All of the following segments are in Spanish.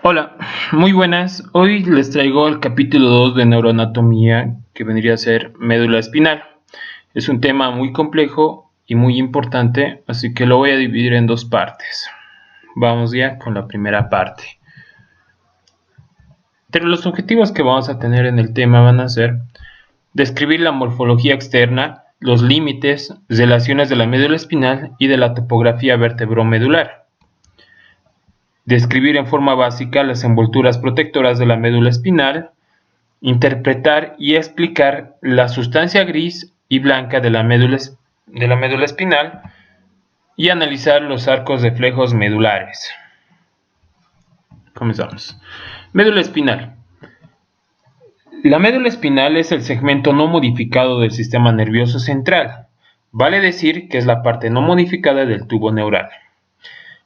Hola, muy buenas. Hoy les traigo el capítulo 2 de neuroanatomía, que vendría a ser médula espinal. Es un tema muy complejo y muy importante, así que lo voy a dividir en dos partes. Vamos ya con la primera parte. Entre los objetivos que vamos a tener en el tema van a ser describir la morfología externa, los límites, relaciones de la médula espinal y de la topografía vertebromedular. Describir en forma básica las envolturas protectoras de la médula espinal, interpretar y explicar la sustancia gris y blanca de la médula espinal y analizar los arcos de flejos medulares. Comenzamos. Médula espinal. La médula espinal es el segmento no modificado del sistema nervioso central. Vale decir que es la parte no modificada del tubo neural,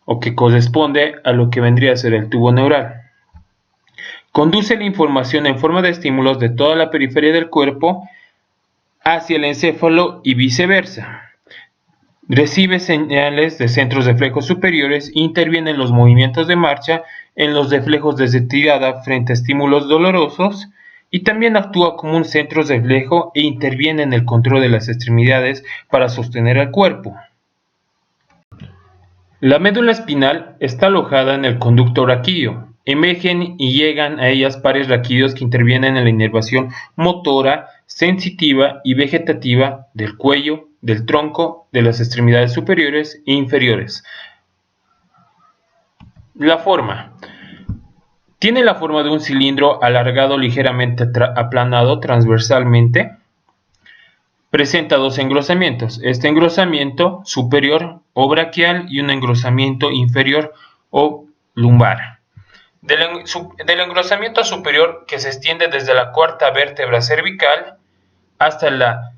o que corresponde a lo que vendría a ser el tubo neural. Conduce la información en forma de estímulos de toda la periferia del cuerpo hacia el encéfalo y viceversa. Recibe señales de centros de flejo superiores e interviene en los movimientos de marcha, en los reflejos de retirada frente a estímulos dolorosos, y también actúa como un centro de flejo e interviene en el control de las extremidades para sostener al cuerpo. La médula espinal está alojada en el conducto raquídeo. Emergen y llegan a ellas pares raquídeos que intervienen en la inervación motora, sensitiva y vegetativa del cuello, del tronco, de las extremidades superiores e inferiores. La forma. Tiene la forma de un cilindro alargado ligeramente aplanado transversalmente. Presenta dos engrosamientos, este engrosamiento superior o braquial y un engrosamiento inferior o lumbar. Del engrosamiento superior, que se extiende desde la cuarta vértebra cervical hasta la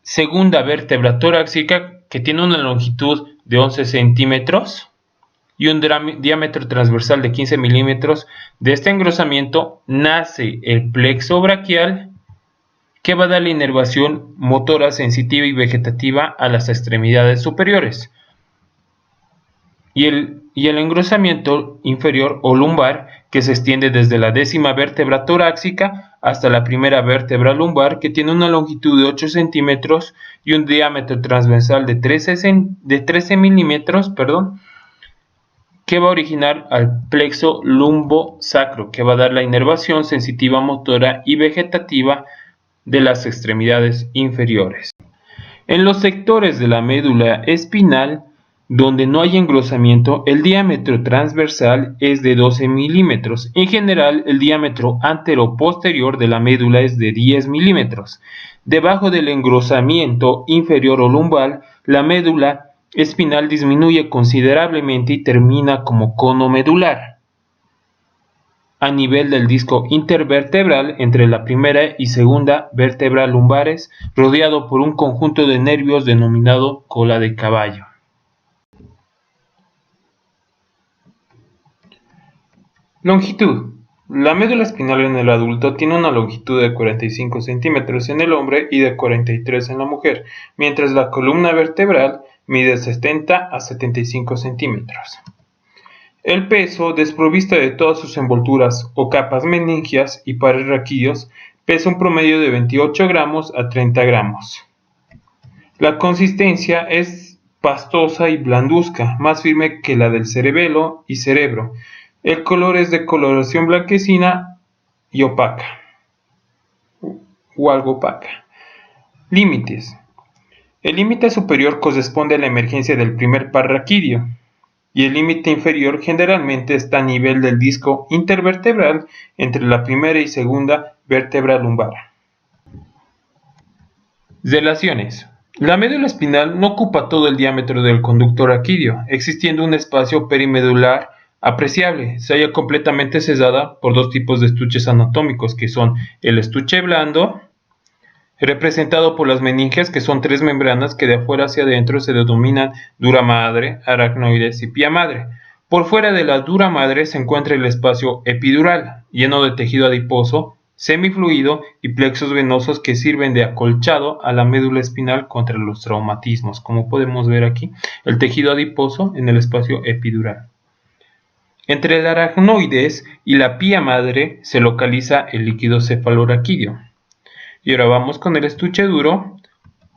segunda vértebra torácica, que tiene una longitud de 11 centímetros y un diámetro transversal de 15 milímetros. De este engrosamiento nace el plexo braquial, que va a dar la inervación motora, sensitiva y vegetativa a las extremidades superiores. Y el engrosamiento inferior o lumbar, que se extiende desde la décima vértebra torácica hasta la primera vértebra lumbar, que tiene una longitud de 8 centímetros y un diámetro transversal de 13 milímetros, que va a originar al plexo lumbosacro, que va a dar la inervación sensitiva motora y vegetativa de las extremidades inferiores. En los sectores de la médula espinal, donde no hay engrosamiento, el diámetro transversal es de 12 milímetros. En general, el diámetro antero-posterior de la médula es de 10 milímetros. Debajo del engrosamiento inferior o lumbar, la médula espinal disminuye considerablemente y termina como cono medular, a nivel del disco intervertebral entre la primera y segunda vértebra lumbares, rodeado por un conjunto de nervios denominado cola de caballo. Longitud. La médula espinal en el adulto tiene una longitud de 45 centímetros en el hombre y de 43 en la mujer, mientras la columna vertebral mide 70 a 75 centímetros. El peso, desprovista de todas sus envolturas o capas meningias y pares raquídeos, pesa un promedio de 28 gramos a 30 gramos. La consistencia es pastosa y blancuzca, más firme que la del cerebelo y cerebro. El color es de coloración blanquecina y opaca, o algo opaca. Límites. El límite superior corresponde a la emergencia del primer par raquídeo, y el límite inferior generalmente está a nivel del disco intervertebral entre la primera y segunda vértebra lumbar. Relaciones. La médula espinal no ocupa todo el diámetro del conducto raquídeo, existiendo un espacio perimedular apreciable. Se halla completamente cesada por dos tipos de estuches anatómicos, que son el estuche blando, representado por las meninges, que son tres membranas que de afuera hacia adentro se denominan dura madre, aracnoides y pía madre. Por fuera de la dura madre se encuentra el espacio epidural, lleno de tejido adiposo, semifluido y plexos venosos que sirven de acolchado a la médula espinal contra los traumatismos, como podemos ver aquí, el tejido adiposo en el espacio epidural. Entre el aracnoides y la pía madre se localiza el líquido cefalorraquídeo. Y ahora vamos con el estuche duro,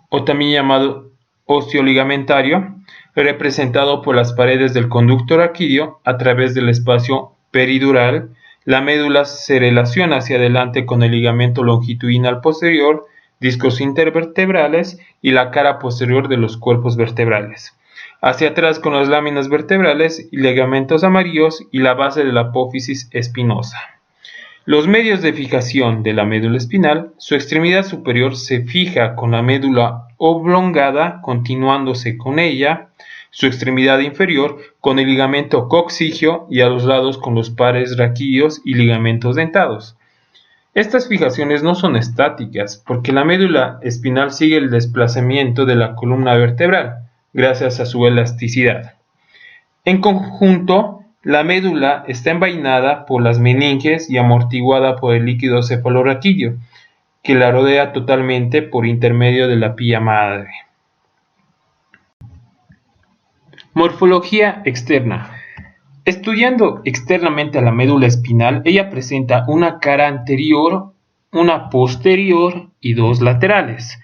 o también llamado osteoligamentario, representado por las paredes del conducto raquídeo a través del espacio peridural. La médula se relaciona hacia adelante con el ligamento longitudinal posterior, discos intervertebrales y la cara posterior de los cuerpos vertebrales. Hacia atrás con las láminas vertebrales y ligamentos amarillos y la base de la apófisis espinosa. Los medios de fijación de la médula espinal, su extremidad superior se fija con la médula oblongada, continuándose con ella, su extremidad inferior con el ligamento coccigio y a los lados con los pares raquídeos y ligamentos dentados. Estas fijaciones no son estáticas, porque la médula espinal sigue el desplazamiento de la columna vertebral, gracias a su elasticidad. En conjunto, la médula está envainada por las meninges y amortiguada por el líquido cefalorraquídeo, que la rodea totalmente por intermedio de la pía madre. Morfología externa. Estudiando externamente a la médula espinal, ella presenta una cara anterior, una posterior y dos laterales.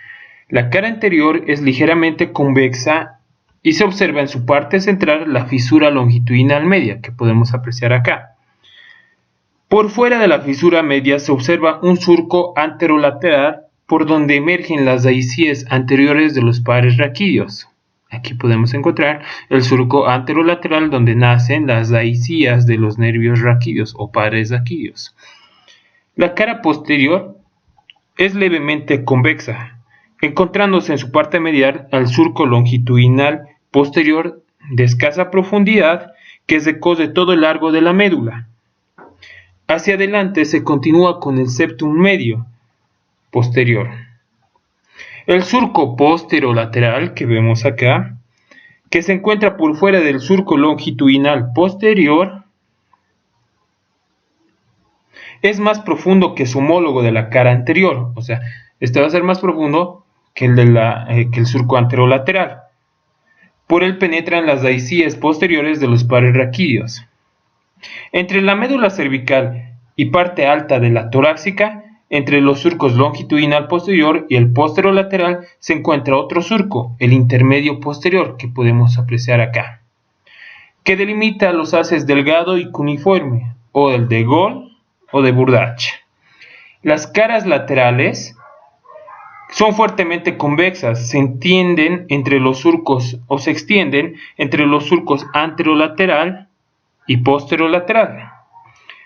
La cara anterior es ligeramente convexa y se observa en su parte central la fisura longitudinal media, que podemos apreciar acá. Por fuera de la fisura media se observa un surco anterolateral por donde emergen las daisíes anteriores de los pares raquídeos. Aquí podemos encontrar el surco anterolateral donde nacen las daisías de los nervios raquídeos o pares raquídeos. La cara posterior es levemente convexa, encontrándose en su parte medial al surco longitudinal posterior de escasa profundidad que recorre todo el largo de la médula. Hacia adelante se continúa con el septum medio posterior. El surco posterolateral que vemos acá, que se encuentra por fuera del surco longitudinal posterior, es más profundo que su homólogo de la cara anterior, o sea, este va a ser más profundo que el surco anterolateral. Por él penetran las daisíes posteriores de los pares raquídeos. Entre la médula cervical y parte alta de la torácica, entre los surcos longitudinal posterior y el posterolateral, se encuentra otro surco, el intermedio posterior, que podemos apreciar acá, que delimita los haces delgado y cuneiforme, o el de Gall o de Burdach. Las caras laterales son fuertemente convexas, se extienden entre los surcos anterolateral y posterolateral.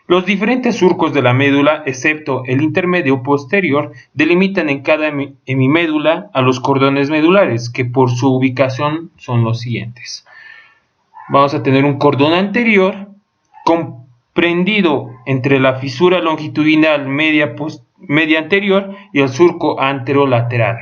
Los diferentes surcos de la médula, excepto el intermedio posterior, delimitan en cada hemimédula a los cordones medulares, que por su ubicación son los siguientes. Vamos a tener un cordón anterior comprendido entre la fisura longitudinal media anterior y el surco anterolateral.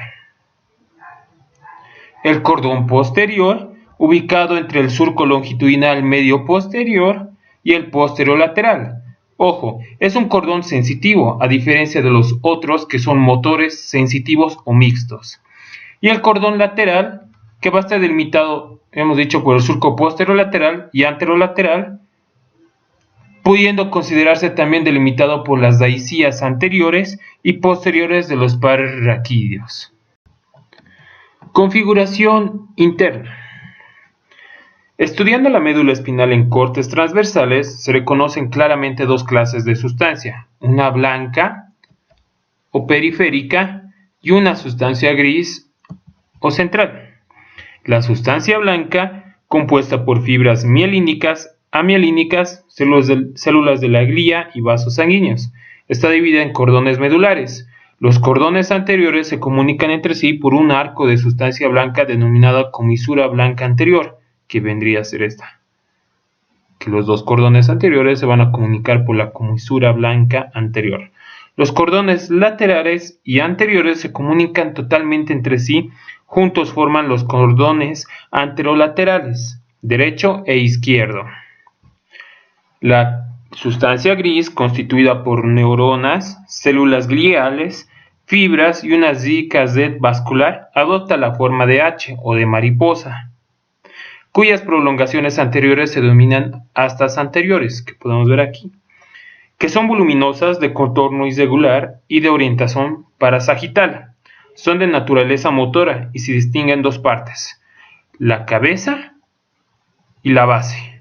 El cordón posterior, ubicado entre el surco longitudinal medio posterior y el posterolateral. Ojo, es un cordón sensitivo, a diferencia de los otros que son motores sensitivos o mixtos. Y el cordón lateral, que va a estar delimitado, hemos dicho, por el surco posterolateral y anterolateral, pudiendo considerarse también delimitado por las daisías anteriores y posteriores de los pares raquídeos. Configuración interna. Estudiando la médula espinal en cortes transversales, se reconocen claramente dos clases de sustancia, una blanca o periférica y una sustancia gris o central. La sustancia blanca, compuesta por fibras mielínicas, amielínicas, células de la glía y vasos sanguíneos, está dividida en cordones medulares. Los cordones anteriores se comunican entre sí por un arco de sustancia blanca denominada comisura blanca anterior, que vendría a ser esta. Que los dos cordones anteriores se van a comunicar por la comisura blanca anterior. Los cordones laterales y anteriores se comunican totalmente entre sí, juntos forman los cordones anterolaterales, derecho e izquierdo. La sustancia gris, constituida por neuronas, células gliales, fibras y una zika Z vascular, adopta la forma de H o de mariposa. cuyas prolongaciones anteriores se denominan astas anteriores, que podemos ver aquí, que son voluminosas, de contorno irregular y de orientación parasagital. Son de naturaleza motora y se distinguen dos partes: la cabeza y la base.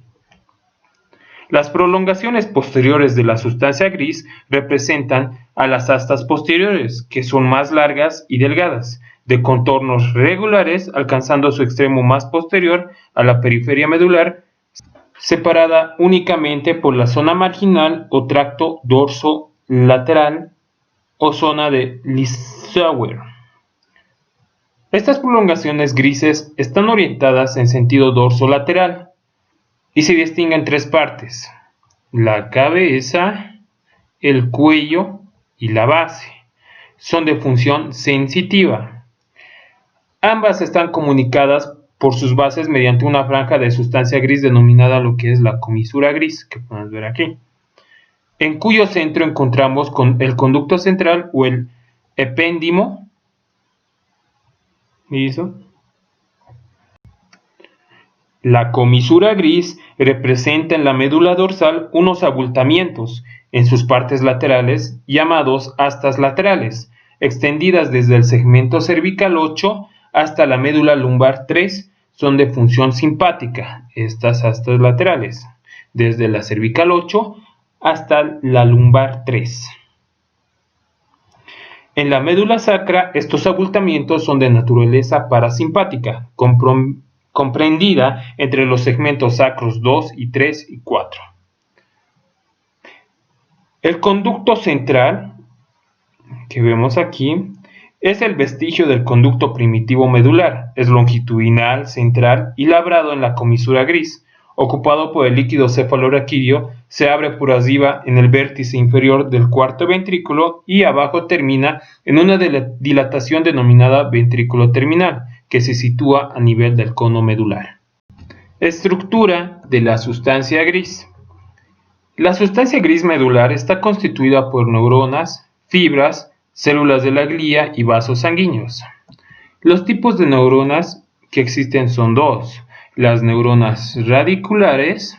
Las prolongaciones posteriores de la sustancia gris representan a las astas posteriores, que son más largas y delgadas, de contornos regulares, alcanzando su extremo más posterior a la periferia medular, separada únicamente por la zona marginal o tracto dorso-lateral o zona de Lissauer. Estas prolongaciones grises están orientadas en sentido dorso-lateral y se distinguen en tres partes: la cabeza, el cuello y la base. Son de función sensitiva. Ambas están comunicadas por sus bases mediante una franja de sustancia gris denominada lo que es la comisura gris, que podemos ver aquí, en cuyo centro encontramos con el conducto central o el epéndimo. ¿Listo? La comisura gris representa en la médula dorsal unos abultamientos en sus partes laterales llamados astas laterales, extendidas desde el segmento cervical 8 hasta la médula lumbar 3. Son de función simpática estas astas laterales, desde la cervical 8 hasta la lumbar 3. En la médula sacra, estos abultamientos son de naturaleza parasimpática, comprendida entre los segmentos sacros 2 y 3 y 4. El conducto central, que vemos aquí, es el vestigio del conducto primitivo medular. Es longitudinal, central y labrado en la comisura gris. Ocupado por el líquido cefaloraquídeo, se abre por arriba en el vértice inferior del cuarto ventrículo y abajo termina en una dilatación denominada ventrículo terminal, que se sitúa a nivel del cono medular. Estructura de la sustancia gris. La sustancia gris medular está constituida por neuronas, fibras, células de la glía y vasos sanguíneos. Los tipos de neuronas que existen son dos. Las neuronas radiculares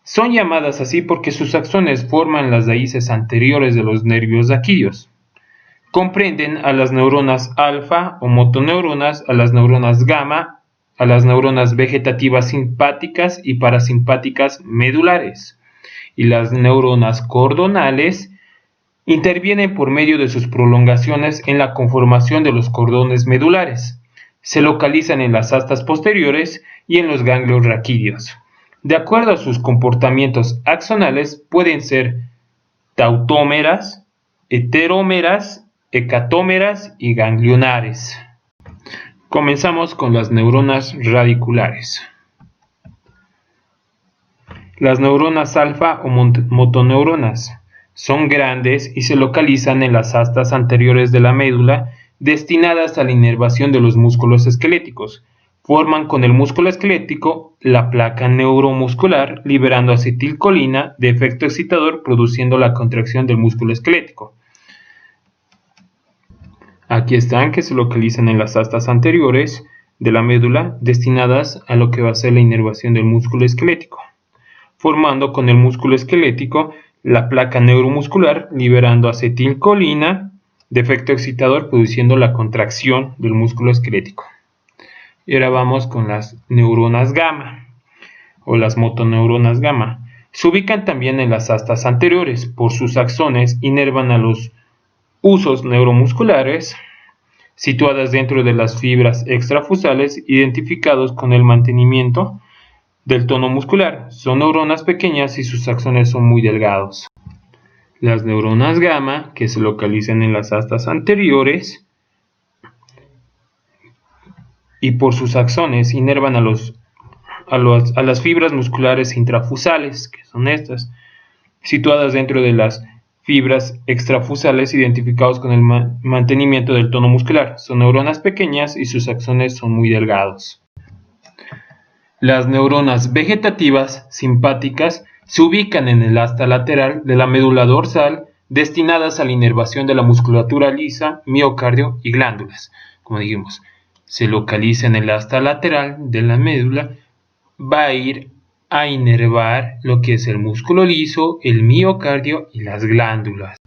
son llamadas así porque sus axones forman las raíces anteriores de los nervios raquídeos. Comprenden a las neuronas alfa o motoneuronas, a las neuronas gamma, a las neuronas vegetativas simpáticas y parasimpáticas medulares. Y las neuronas cordonales intervienen por medio de sus prolongaciones en la conformación de los cordones medulares. Se localizan en las astas posteriores y en los ganglios raquídeos. De acuerdo a sus comportamientos axonales, pueden ser tautómeras, heterómeras, hecatómeras y ganglionares. Comenzamos con las neuronas radiculares. Las neuronas alfa o motoneuronas son grandes y se localizan en las astas anteriores de la médula, destinadas a la inervación de los músculos esqueléticos. Forman con el músculo esquelético la placa neuromuscular, liberando acetilcolina de efecto excitador, produciendo la contracción del músculo esquelético. Aquí están, que se localizan en las astas anteriores de la médula, destinadas a lo que va a ser la inervación del músculo esquelético, formando con el músculo esquelético la placa neuromuscular, liberando acetilcolina de efecto excitador, produciendo la contracción del músculo esquelético. Y ahora vamos con las neuronas gamma o las motoneuronas gamma. Se ubican también en las astas anteriores. Por sus axones inervan a los usos neuromusculares situadas dentro de las fibras extrafusales, identificados con el mantenimiento del tono muscular. Son neuronas pequeñas y sus axones son muy delgados. Las neuronas gamma, que se localizan en las astas anteriores y por sus axones inervan a las fibras musculares intrafusales, que son estas, situadas dentro de las fibras extrafusales, identificados con el mantenimiento del tono muscular. Son neuronas pequeñas y sus axones son muy delgados. Las neuronas vegetativas simpáticas se ubican en el asta lateral de la médula dorsal, destinadas a la inervación de la musculatura lisa, miocardio y glándulas, como dijimos. se localiza en el asta lateral de la médula, va a ir a inervar lo que es el músculo liso, el miocardio y las glándulas.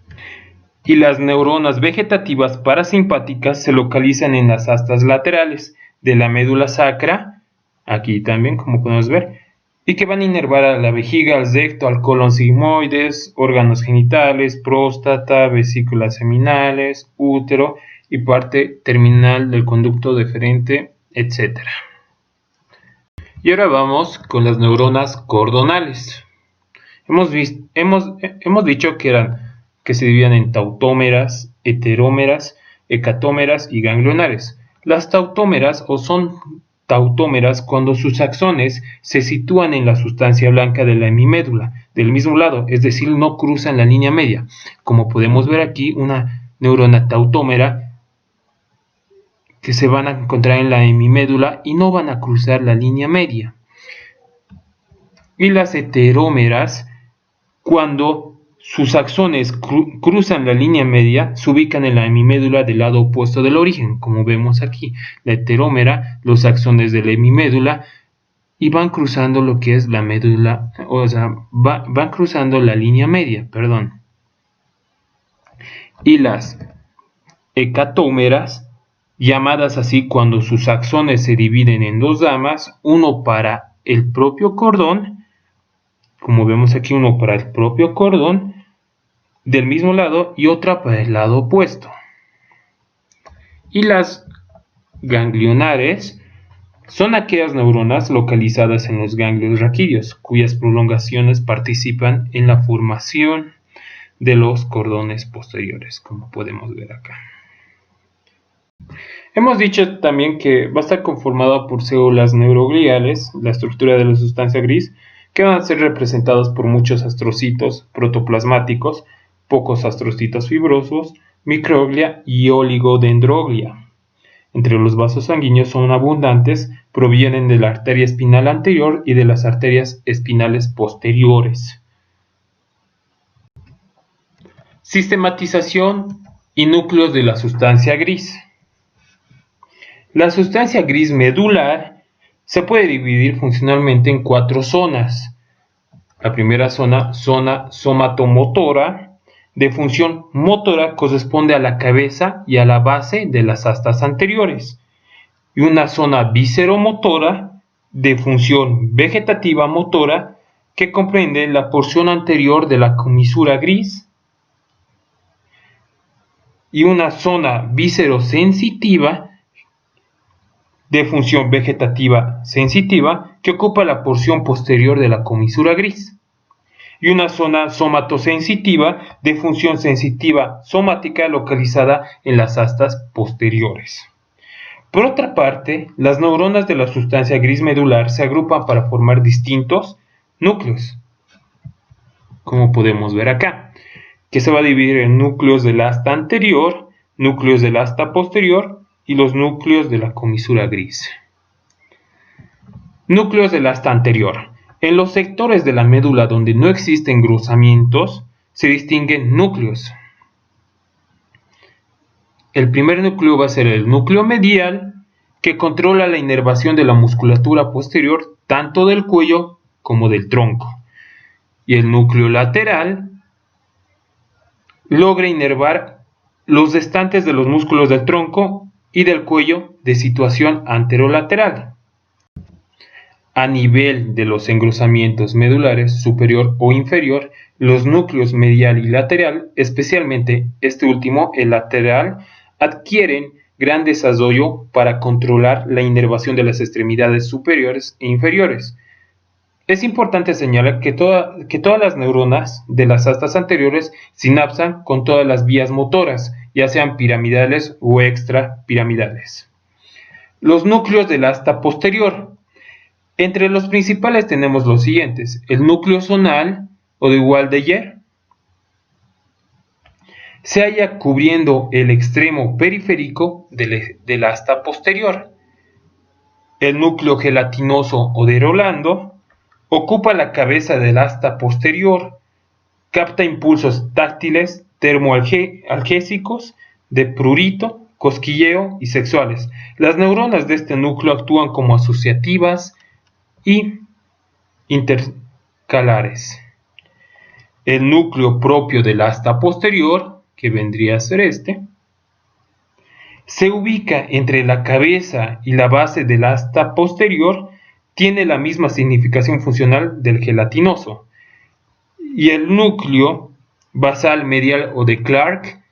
Y las neuronas vegetativas parasimpáticas se localizan en las astas laterales de la médula sacra, aquí también como podemos ver, y que van a inervar a la vejiga, al recto, al colon sigmoides, órganos genitales, próstata, vesículas seminales, útero y parte terminal del conducto deferente, etc. Y ahora vamos con las neuronas cordonales. Hemos dicho que se dividían en tautómeras, heterómeras, hecatómeras y ganglionares. Las tautómeras son tautómeras cuando sus axones se sitúan en la sustancia blanca de la hemimédula, del mismo lado, es decir, no cruzan la línea media. Como podemos ver aquí, una neurona tautómera que se van a encontrar en la hemimédula y no van a cruzar la línea media. Y las heterómeras, cuando sus axones cruzan la línea media, se ubican en la hemimédula del lado opuesto del origen, como vemos aquí. La heterómera, los axones de la hemimédula, y van cruzando lo que es la médula, van cruzando la línea media, perdón. Y las hecatómeras, llamadas así cuando sus axones se dividen en dos ramas, uno para el propio cordón, como vemos aquí, uno para el propio cordón del mismo lado y otra para el lado opuesto. Y las ganglionares son aquellas neuronas localizadas en los ganglios raquídeos, cuyas prolongaciones participan en la formación de los cordones posteriores, como podemos ver acá. Hemos dicho también que va a estar conformada por células neurogliales, la estructura de la sustancia gris, que van a ser representados por muchos astrocitos protoplasmáticos, pocos astrocitos fibrosos, microglia y oligodendroglia. Entre los vasos sanguíneos son abundantes, provienen de la arteria espinal anterior y de las arterias espinales posteriores. Sistematización y núcleos de la sustancia gris. La sustancia gris medular se puede dividir funcionalmente en 4 zonas. La primera zona somatomotora, de función motora, corresponde a la cabeza y a la base de las astas anteriores. Y una zona visceromotora, de función vegetativa motora, que comprende la porción anterior de la comisura gris. Y una zona viscerosensitiva, de función vegetativa sensitiva, que ocupa la porción posterior de la comisura gris. Y una zona somatosensitiva, de función sensitiva somática, localizada en las astas posteriores. Por otra parte, las neuronas de la sustancia gris medular se agrupan para formar distintos núcleos, como podemos ver acá, que se va a dividir en núcleos del asta anterior, núcleos del asta posterior y los núcleos de la comisura gris. Núcleos del asta anterior. En los sectores de la médula donde no existen engrosamientos, se distinguen núcleos. El primer núcleo va a ser el núcleo medial, que controla la inervación de la musculatura posterior, tanto del cuello como del tronco. Y el núcleo lateral logra inervar los restantes de los músculos del tronco y del cuello de situación anterolateral. A nivel de los engrosamientos medulares superior o inferior, los núcleos medial y lateral, especialmente este último, el lateral, adquieren gran desarrollo para controlar la inervación de las extremidades superiores e inferiores. Es importante señalar que todas las neuronas de las astas anteriores sinapsan con todas las vías motoras, ya sean piramidales o extrapiramidales. Los núcleos del asta posterior. Entre los principales tenemos los siguientes: el núcleo zonal o de Waldeyer, se halla cubriendo el extremo periférico del asta posterior. El núcleo gelatinoso o de Rolando ocupa la cabeza del asta posterior, capta impulsos táctiles termoalgésicos de prurito cosquilleo y sexuales. Las neuronas de este núcleo actúan como asociativas y intercalares. El núcleo propio del asta posterior, que vendría a ser este, se ubica entre la cabeza y la base del asta posterior, tiene la misma significación funcional del gelatinoso. Y el núcleo basal medial o de Clark,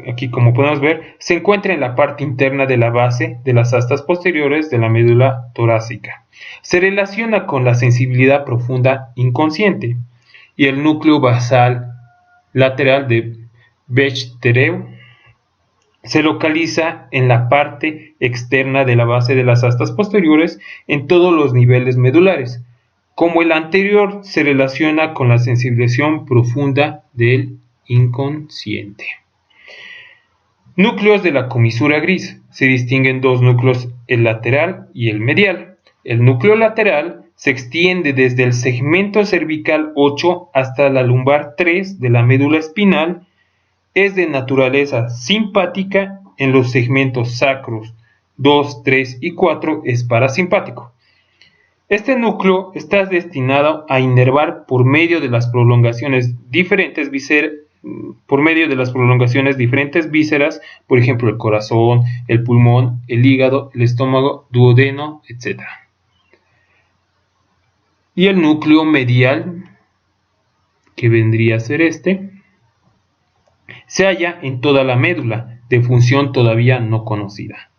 aquí como podemos ver, se encuentra en la parte interna de la base de las astas posteriores de la médula torácica. Se relaciona con la sensibilidad profunda inconsciente. Y el núcleo basal lateral de Bechterew se localiza en la parte externa de la base de las astas posteriores en todos los niveles medulares. Como el anterior, se relaciona con la sensibilización profunda del inconsciente. Núcleos de la comisura gris. Se distinguen dos núcleos, el lateral y el medial. El núcleo lateral se extiende desde el segmento cervical 8 hasta la lumbar 3 de la médula espinal. Es de naturaleza simpática. En los segmentos sacros 2, 3 y 4 es parasimpático. Este núcleo está destinado a inervar por medio de las prolongaciones diferentes vísceras, por ejemplo el corazón, el pulmón, el hígado, el estómago, duodeno, etc. Y el núcleo medial, que vendría a ser este, se halla en toda la médula, de función todavía no conocida.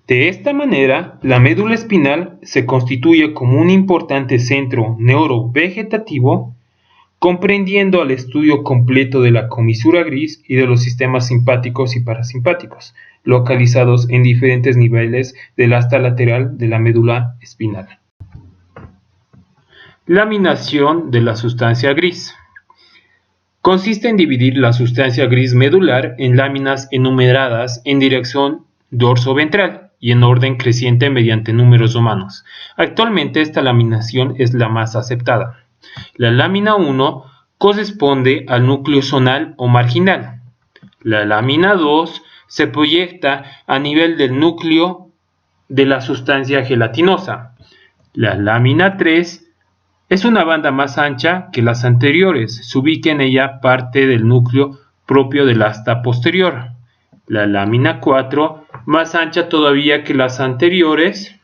De esta manera, la médula espinal se constituye como un importante centro neurovegetativo, comprendiendo al estudio completo de la comisura gris y de los sistemas simpáticos y parasimpáticos, localizados en diferentes niveles del asta lateral de la médula espinal. Laminación de la sustancia gris. Consiste en dividir la sustancia gris medular en láminas enumeradas en dirección dorso-ventral y en orden creciente mediante números romanos. Actualmente esta laminación es la más aceptada. La lámina 1 corresponde al núcleo zonal o marginal. La lámina 2 se proyecta a nivel del núcleo de la sustancia gelatinosa. La lámina 3 es una banda más ancha que las anteriores. Se ubica en ella parte del núcleo propio del asta posterior. La lámina 4, más ancha todavía que las anteriores,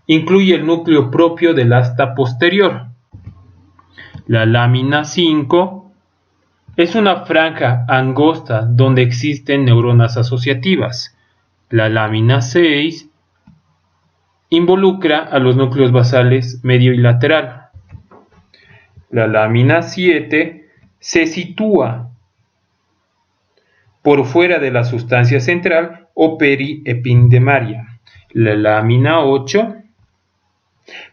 incluye el núcleo propio del asta posterior. La lámina 5 es una franja angosta donde existen neuronas asociativas. La lámina 6 involucra a los núcleos basales medio y lateral. La lámina 7 se sitúa por fuera de la sustancia central o periepidemaria. La lámina 8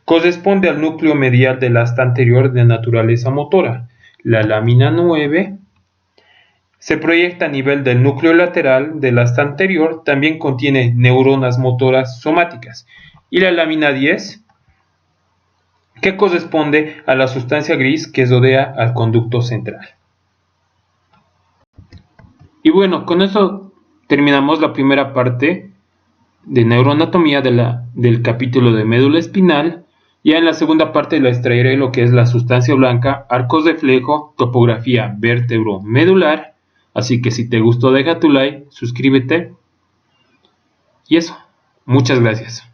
corresponde al núcleo medial del asta anterior de naturaleza motora. La lámina 9 se proyecta a nivel del núcleo lateral del asta anterior, también contiene neuronas motoras somáticas. Y la lámina 10, que corresponde a la sustancia gris que rodea al conducto central. Y bueno, con eso terminamos la primera parte de neuroanatomía del capítulo de médula espinal. Ya en la segunda parte les traeré lo que es la sustancia blanca, arcos de flejo, topografía vértebro-medular. Así que si te gustó deja tu like, suscríbete. Y eso, muchas gracias.